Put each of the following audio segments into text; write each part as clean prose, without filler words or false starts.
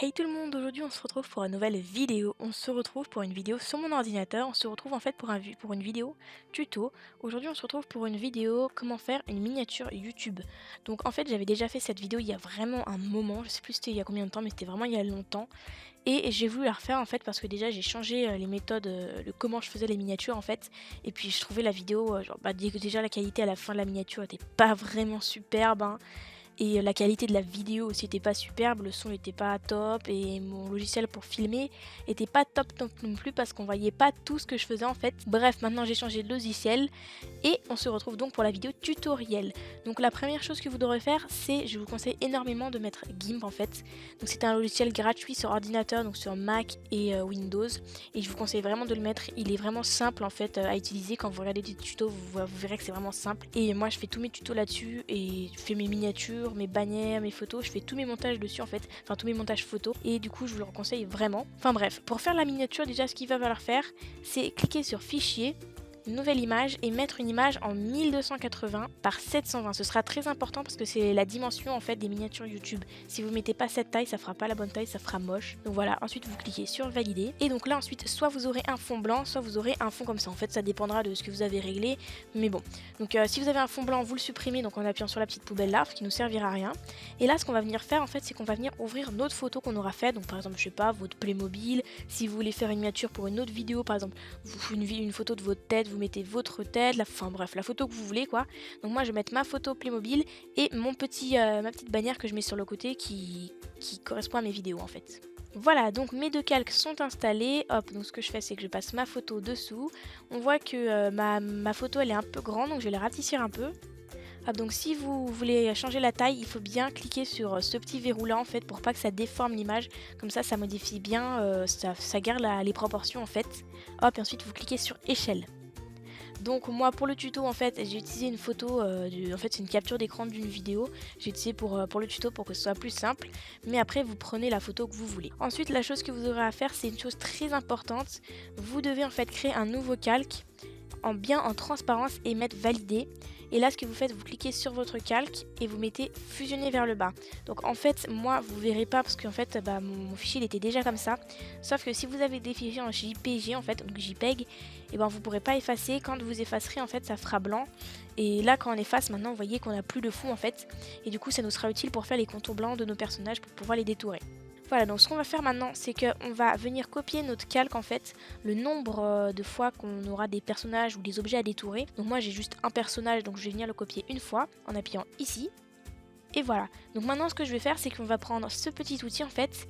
Hey tout le monde, aujourd'hui on se retrouve pour une nouvelle vidéo. On se retrouve pour une vidéo sur mon ordinateur. On se retrouve en fait pour une vidéo tuto. Aujourd'hui on se retrouve pour une vidéo comment faire une miniature YouTube. Donc en fait j'avais déjà fait cette vidéo il y a vraiment un moment. Je sais plus c'était il y a combien de temps mais c'était vraiment il y a longtemps. Et j'ai voulu la refaire en fait parce que déjà j'ai changé les méthodes, le comment je faisais les miniatures en fait. Et puis je trouvais la vidéo, déjà la qualité à la fin de la miniature était pas vraiment superbe, hein. Et la qualité de la vidéo aussi était pas superbe, le son était pas top et mon logiciel pour filmer était pas top non plus parce qu'on voyait pas tout ce que je faisais en fait. Bref, maintenant j'ai changé de logiciel et on se retrouve donc pour la vidéo tutoriel. Donc la première chose que vous devrez faire, c'est, je vous conseille énormément de mettre GIMP en fait. Donc c'est un logiciel gratuit sur ordinateur, donc sur Mac et Windows. Et je vous conseille vraiment de le mettre, il est vraiment simple en fait à utiliser. Quand vous regardez des tutos, vous verrez que c'est vraiment simple. Et moi je fais tous mes tutos là-dessus et je fais mes miniatures, mes bannières, mes photos, je fais tous mes montages dessus en fait, enfin tous mes montages photos et du coup je vous le conseille vraiment. Enfin bref, pour faire la miniature déjà ce qu'il va falloir faire, c'est cliquer sur fichier, nouvelle image et mettre une image en 1280 par 720. Ce sera très important parce que c'est la dimension en fait des miniatures YouTube. Si vous mettez pas cette taille, ça fera pas la bonne taille, ça fera moche. Donc voilà, ensuite vous cliquez sur valider et donc là ensuite soit vous aurez un fond blanc, soit vous aurez un fond comme ça. En fait, ça dépendra de ce que vous avez réglé, mais bon. Donc si vous avez un fond blanc, vous le supprimez donc en appuyant sur la petite poubelle là, ce qui nous servira à rien. Et là ce qu'on va venir faire en fait, c'est qu'on va venir ouvrir notre photo qu'on aura fait. Donc par exemple, je sais pas, votre Playmobil, si vous voulez faire une miniature pour une autre vidéo, par exemple, une photo de votre tête, vous mettez votre tête, enfin bref, la photo que vous voulez quoi. Donc moi je vais mettre ma photo Playmobil et ma petite bannière que je mets sur le côté qui correspond à mes vidéos en fait. Voilà, donc mes deux calques sont installés. Hop, donc ce que je fais, c'est que je passe ma photo dessous. On voit que ma photo, elle est un peu grande, donc je vais la rapetisser un peu. Hop, donc si vous voulez changer la taille, il faut bien cliquer sur ce petit verrou là en fait pour pas que ça déforme l'image. Comme ça modifie bien, ça garde les proportions en fait. Hop, et ensuite vous cliquez sur échelle. Donc moi pour le tuto en fait j'ai utilisé une photo, en fait c'est une capture d'écran d'une vidéo. J'ai utilisé pour le tuto pour que ce soit plus simple. Mais après vous prenez la photo que vous voulez. Ensuite la chose que vous aurez à faire, c'est une chose très importante. Vous devez en fait créer un nouveau calque en transparence et mettre valider. Et là ce que vous faites, vous cliquez sur votre calque et vous mettez fusionner vers le bas. Donc en fait moi vous verrez pas parce qu'en fait mon fichier il était déjà comme ça. Sauf que si vous avez des fichiers en JPG en fait, donc JPEG, et ben vous pourrez pas effacer. Quand vous effacerez en fait ça fera blanc. Et là quand on efface maintenant vous voyez qu'on n'a plus de fond en fait. Et du coup ça nous sera utile pour faire les contours blancs de nos personnages pour pouvoir les détourer. Voilà, donc ce qu'on va faire maintenant, c'est qu'on va venir copier notre calque en fait, le nombre de fois qu'on aura des personnages ou des objets à détourer. Donc moi j'ai juste un personnage, donc je vais venir le copier une fois en appuyant ici. Et voilà, donc maintenant ce que je vais faire, c'est qu'on va prendre ce petit outil en fait.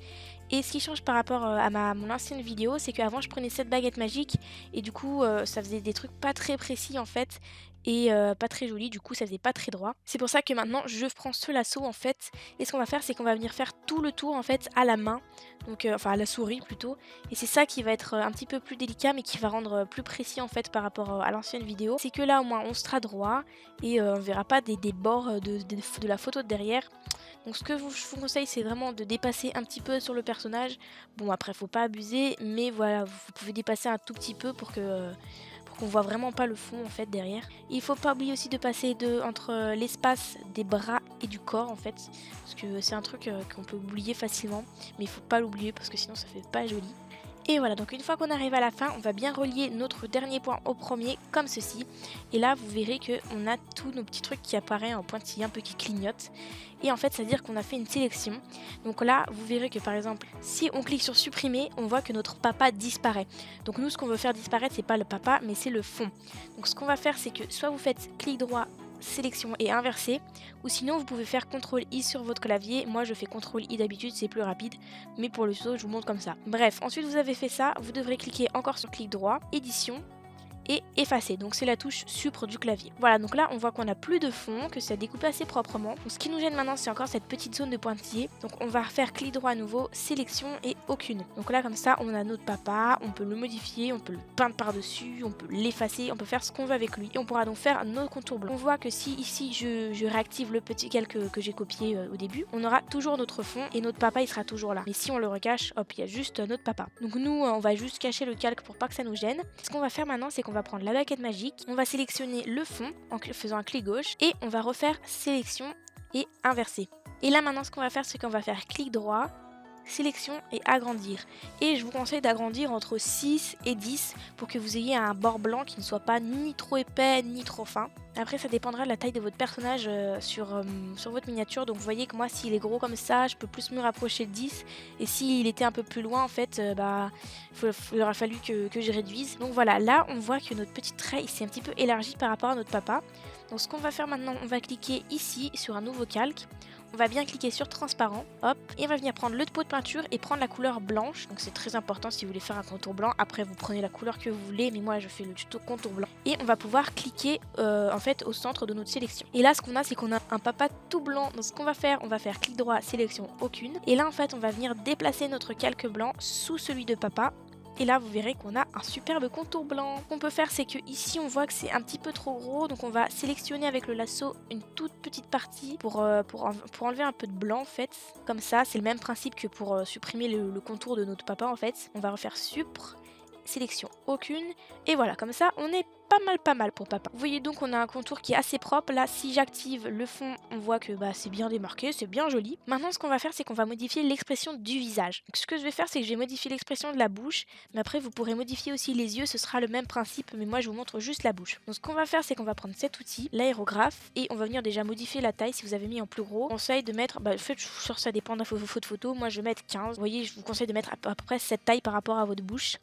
Et ce qui change par rapport à mon ancienne vidéo, c'est qu'avant je prenais cette baguette magique et du coup ça faisait des trucs pas très précis en fait et pas très jolis, du coup ça faisait pas très droit. C'est pour ça que maintenant je prends ce lasso en fait et ce qu'on va faire, c'est qu'on va venir faire tout le tour en fait à la main, donc enfin à la souris plutôt, et c'est ça qui va être un petit peu plus délicat mais qui va rendre plus précis en fait par rapport à l'ancienne vidéo. C'est que là au moins on sera droit et on verra pas des bords de la photo de derrière. Donc ce que je vous conseille, c'est vraiment de dépasser un petit peu sur le personnage. Bon après faut pas abuser, mais voilà, vous pouvez dépasser un tout petit peu pour qu'on voit vraiment pas le fond en fait derrière. Il faut pas oublier aussi de passer entre l'espace des bras et du corps en fait, parce que c'est un truc qu'on peut oublier facilement, mais il faut pas l'oublier parce que sinon ça fait pas joli. Et voilà, donc une fois qu'on arrive à la fin, on va bien relier notre dernier point au premier, comme ceci. Et là, vous verrez qu'on a tous nos petits trucs qui apparaissent en pointillés, un peu qui clignotent. Et en fait, ça veut dire qu'on a fait une sélection. Donc là, vous verrez que par exemple, si on clique sur supprimer, on voit que notre papa disparaît. Donc nous, ce qu'on veut faire disparaître, c'est pas le papa, mais c'est le fond. Donc ce qu'on va faire, c'est que soit vous faites clic droit, sélection et inverser, ou sinon vous pouvez faire CTRL I sur votre clavier. Moi je fais CTRL I d'habitude, c'est plus rapide, mais pour le saut je vous montre comme ça. Bref, ensuite vous avez fait ça, vous devrez cliquer encore sur clic droit, édition et effacer, donc c'est la touche supre du clavier. Voilà, donc là on voit qu'on n'a plus de fond, que ça découpe assez proprement. Donc ce qui nous gêne maintenant, c'est encore cette petite zone de pointillés. Donc on va refaire clic droit à nouveau, sélection et aucune. Donc là comme ça on a notre papa, on peut le modifier, on peut le peindre par dessus, on peut l'effacer, on peut faire ce qu'on veut avec lui et on pourra donc faire nos contours blancs. On voit que si ici je réactive le petit calque que j'ai copié au début, on aura toujours notre fond et notre papa il sera toujours là. Mais si on le recache, hop, il y a juste notre papa. Donc nous on va juste cacher le calque pour pas que ça nous gêne. Ce qu'on va faire maintenant, c'est qu'on va prendre la baguette magique, on va sélectionner le fond en faisant un clic gauche et on va refaire sélection et inverser. Et là maintenant ce qu'on va faire, c'est qu'on va faire clic droit, sélection et agrandir. Et je vous conseille d'agrandir entre 6 et 10 pour que vous ayez un bord blanc qui ne soit pas ni trop épais ni trop fin. Après ça dépendra de la taille de votre personnage sur votre miniature. Donc vous voyez que moi s'il est gros comme ça, je peux plus me rapprocher de 10. Et s'il était un peu plus loin en fait, il aura fallu que je réduise. Donc voilà, là on voit que notre petit trait il s'est un petit peu élargi par rapport à notre papa. Donc ce qu'on va faire maintenant, on va cliquer ici sur un nouveau calque. On va bien cliquer sur transparent, hop, et on va venir prendre le pot de peinture et prendre la couleur blanche. Donc c'est très important si vous voulez faire un contour blanc. Après vous prenez la couleur que vous voulez, mais moi je fais le tuto contour blanc. Et on va pouvoir cliquer en fait au centre de notre sélection. Et là ce qu'on a, c'est qu'on a un papa tout blanc. Donc ce qu'on va faire clic droit, sélection aucune. Et là en fait on va venir déplacer notre calque blanc sous celui de papa. Et là vous verrez qu'on a un superbe contour blanc. Ce qu'on peut faire, c'est que ici on voit que c'est un petit peu trop gros, donc on va sélectionner avec le lasso une toute petite partie pour enlever un peu de blanc en fait. Comme ça, c'est le même principe que pour supprimer le contour de notre papa en fait. On va refaire supr, sélection aucune, et voilà, comme ça on est pas mal pour papa. Vous voyez donc on a un contour qui est assez propre. Là si j'active le fond, on voit que c'est bien démarqué, c'est bien joli. Maintenant ce qu'on va faire, c'est qu'on va modifier l'expression du visage. Donc, ce que je vais faire, c'est que je vais modifier l'expression de la bouche, mais après vous pourrez modifier aussi les yeux, ce sera le même principe, mais moi je vous montre juste la bouche. Donc ce qu'on va faire, c'est qu'on va prendre cet outil, l'aérographe, et on va venir déjà modifier la taille. Si vous avez mis en plus gros, conseille de mettre, en fait je suis sûre que ça dépend de vos photos, moi je vais mettre 15. Vous voyez, je vous conseille de mettre à peu près cette taille par rapport à votre bouche.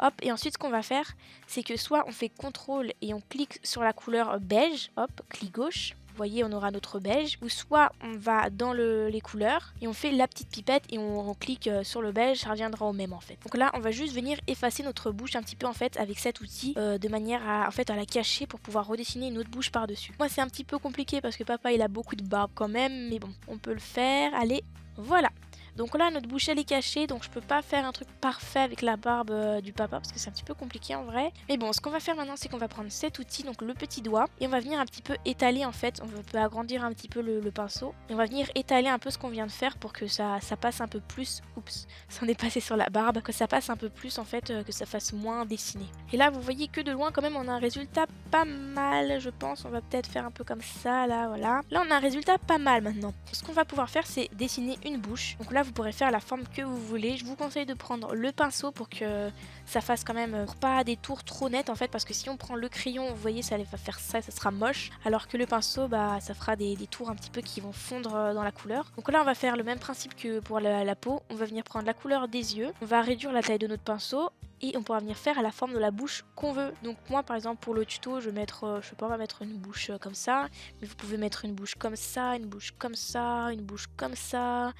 Hop, et ensuite ce qu'on va faire, c'est que soit on fait CTRL et on clique sur la couleur beige, hop, clic gauche, vous voyez on aura notre beige, ou soit on va dans les couleurs et on fait la petite pipette et on clique sur le beige, ça reviendra au même en fait. Donc là on va juste venir effacer notre bouche un petit peu en fait avec cet outil de manière à la cacher pour pouvoir redessiner une autre bouche par dessus. Moi c'est un petit peu compliqué parce que papa il a beaucoup de barbe quand même, mais bon on peut le faire, allez, voilà. Donc là notre bouche elle est cachée, donc je peux pas faire un truc parfait avec la barbe du papa parce que c'est un petit peu compliqué en vrai. Mais bon, ce qu'on va faire maintenant, c'est qu'on va prendre cet outil, donc le petit doigt, et on va venir un petit peu étaler en fait. On peut agrandir un petit peu le pinceau et on va venir étaler un peu ce qu'on vient de faire pour que ça passe un peu plus. Oups, ça en est passé sur la barbe, que ça passe un peu plus en fait, que ça fasse moins dessiné. Et là vous voyez que de loin quand même on a un résultat pas mal, je pense. On va peut-être faire un peu comme ça, là, voilà. Là on a un résultat pas mal maintenant. Ce qu'on va pouvoir faire, c'est dessiner une bouche. Donc là vous pourrez faire la forme que vous voulez. Je vous conseille de prendre le pinceau pour que ça fasse quand même pas des tours trop nets en fait, parce que si on prend le crayon, vous voyez, ça va faire ça, ça sera moche, alors que le pinceau, ça fera des tours un petit peu qui vont fondre dans la couleur. Donc là on va faire le même principe que pour la peau. On va venir prendre la couleur des yeux, on va réduire la taille de notre pinceau et on pourra venir faire la forme de la bouche qu'on veut. Donc moi par exemple pour le tuto, je vais mettre, je sais pas, on va mettre une bouche comme ça, mais vous pouvez mettre une bouche comme ça, une bouche comme ça, une bouche comme ça,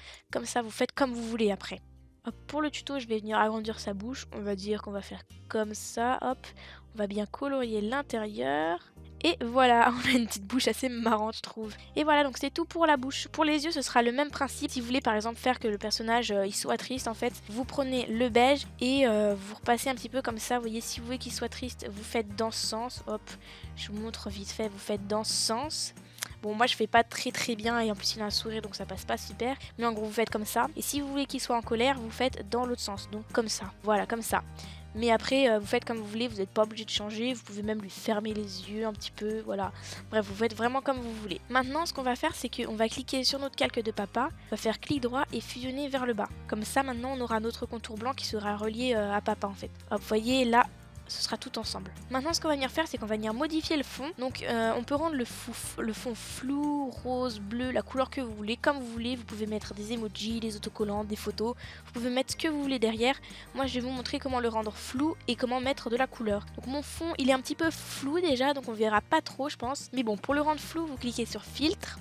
vous faites comme vous voulez après. Hop, pour le tuto, je vais venir agrandir sa bouche, on va dire qu'on va faire comme ça, hop, on va bien colorier l'intérieur. Et voilà, on a une petite bouche assez marrante je trouve. Et voilà, donc c'est tout pour la bouche. Pour les yeux, ce sera le même principe. Si vous voulez par exemple faire que le personnage il soit triste, en fait, vous prenez le beige et vous repassez un petit peu comme ça. Vous voyez, si vous voulez qu'il soit triste, vous faites dans ce sens. Hop, je vous montre vite fait, vous faites dans ce sens. Bon, moi je fais pas très bien et en plus il a un sourire donc ça passe pas super. Mais en gros, vous faites comme ça. Et si vous voulez qu'il soit en colère, vous faites dans l'autre sens. Donc comme ça. Voilà, comme ça. Mais après, vous faites comme vous voulez, vous n'êtes pas obligé de changer, vous pouvez même lui fermer les yeux un petit peu, voilà. Bref, vous faites vraiment comme vous voulez. Maintenant, ce qu'on va faire, c'est qu'on va cliquer sur notre calque de papa, on va faire clic droit et fusionner vers le bas. Comme ça, maintenant, on aura notre contour blanc qui sera relié à papa en fait. Hop, vous voyez, là, ce sera tout ensemble. Maintenant ce qu'on va venir faire, c'est qu'on va venir modifier le fond. Donc on peut rendre le fond flou, rose, bleu, la couleur que vous voulez, comme vous voulez. Vous pouvez mettre des emojis, des autocollants, des photos. Vous pouvez mettre ce que vous voulez derrière. Moi je vais vous montrer comment le rendre flou et comment mettre de la couleur. Donc mon fond il est un petit peu flou déjà, donc on verra pas trop je pense. Mais bon, pour le rendre flou, vous cliquez sur filtre,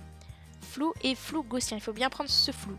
flou et flou gaussien. Il faut bien prendre ce flou.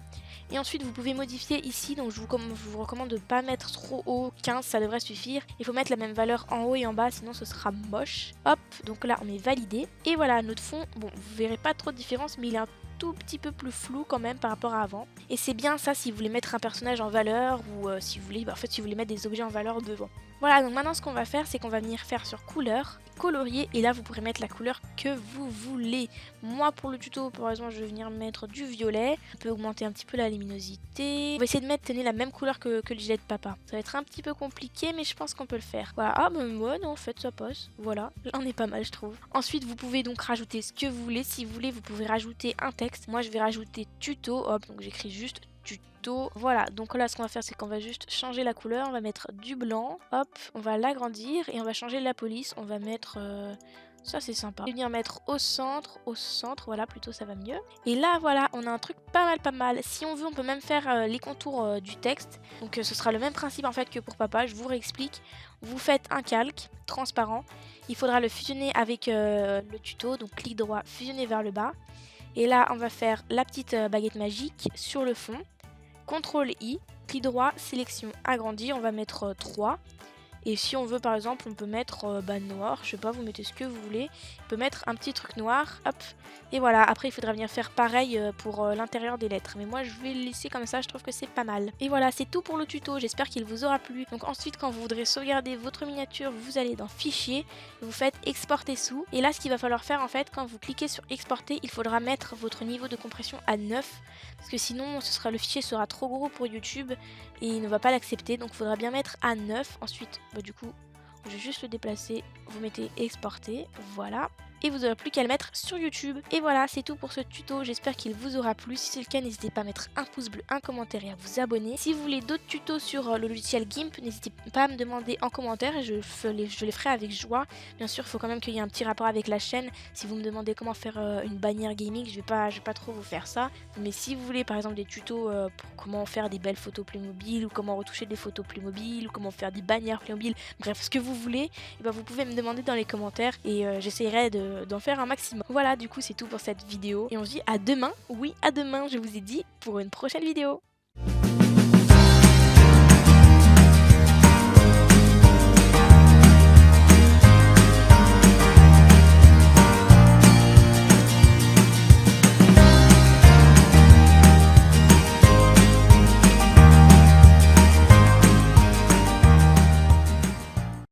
Et ensuite vous pouvez modifier ici, donc je vous recommande de ne pas mettre trop haut, 15 ça devrait suffire. Il faut mettre la même valeur en haut et en bas, sinon ce sera moche. Hop, donc là on met validé. Et voilà, notre fond, bon vous verrez pas trop de différence, mais il est un tout petit peu plus flou quand même par rapport à avant. Et c'est bien ça si vous voulez mettre un personnage en valeur ou si vous voulez, en fait si vous voulez mettre des objets en valeur devant. Voilà, donc maintenant ce qu'on va faire, c'est qu'on va venir faire sur couleur, colorier, et là vous pourrez mettre la couleur que vous voulez. Moi pour le tuto par exemple je vais venir mettre du violet, on peut augmenter un petit peu la luminosité. On va essayer de mettre, tenez, la même couleur que le gilet de papa. Ça va être un petit peu compliqué mais je pense qu'on peut le faire. Voilà, ah ben ouais non en fait ça passe, voilà, là on est pas mal je trouve. Ensuite vous pouvez donc rajouter ce que vous voulez, si vous voulez vous pouvez rajouter un texte. Moi je vais rajouter tuto, hop, donc j'écris juste tuto. Voilà, donc là ce qu'on va faire c'est qu'on va juste changer la couleur, on va mettre du blanc, hop, on va l'agrandir et on va changer la police, on va mettre... ça c'est sympa. Venir mettre au centre, voilà, plutôt ça va mieux. Et là voilà, on a un truc pas mal. Si on veut, on peut même faire les contours du texte. Donc ce sera le même principe en fait que pour papa, je vous réexplique. Vous faites un calque transparent, il faudra le fusionner avec le tuto, donc clic droit, fusionner vers le bas. Et là, on va faire la petite baguette magique sur le fond. CTRL I, clic droit, sélection, agrandir, on va mettre 3. Et si on veut par exemple, on peut mettre noir, je sais pas, vous mettez ce que vous voulez. On peut mettre un petit truc noir, hop. Et voilà, après il faudra venir faire pareil pour l'intérieur des lettres. Mais moi je vais le laisser comme ça, je trouve que c'est pas mal. Et voilà, c'est tout pour le tuto, j'espère qu'il vous aura plu. Donc ensuite, quand vous voudrez sauvegarder votre miniature, vous allez dans Fichier, vous faites Exporter sous. Et là, ce qu'il va falloir faire en fait, quand vous cliquez sur Exporter, il faudra mettre votre niveau de compression à 9. Parce que sinon, le fichier sera trop gros pour YouTube et il ne va pas l'accepter. Donc il faudra bien mettre à 9. Ensuite, du coup, je vais juste le déplacer, vous mettez exporter, voilà. Et vous n'aurez plus qu'à le mettre sur YouTube. Et voilà, c'est tout pour ce tuto, j'espère qu'il vous aura plu. Si c'est le cas, n'hésitez pas à mettre un pouce bleu, un commentaire et à vous abonner. Si vous voulez d'autres tutos sur le logiciel GIMP, n'hésitez pas à me demander en commentaire et je les ferai avec joie. Bien sûr, il faut quand même qu'il y ait un petit rapport avec la chaîne. Si vous me demandez comment faire une bannière gaming, je vais pas trop vous faire ça. Mais si vous voulez par exemple des tutos pour comment faire des belles photos Playmobil ou comment retoucher des photos Playmobil ou comment faire des bannières Playmobil, bref, ce que vous voulez, et vous pouvez me demander dans les commentaires et j'essaierai d'en faire un maximum. Voilà, du coup c'est tout pour cette vidéo et on se dit à demain, oui à demain, je vous ai dit, pour une prochaine vidéo.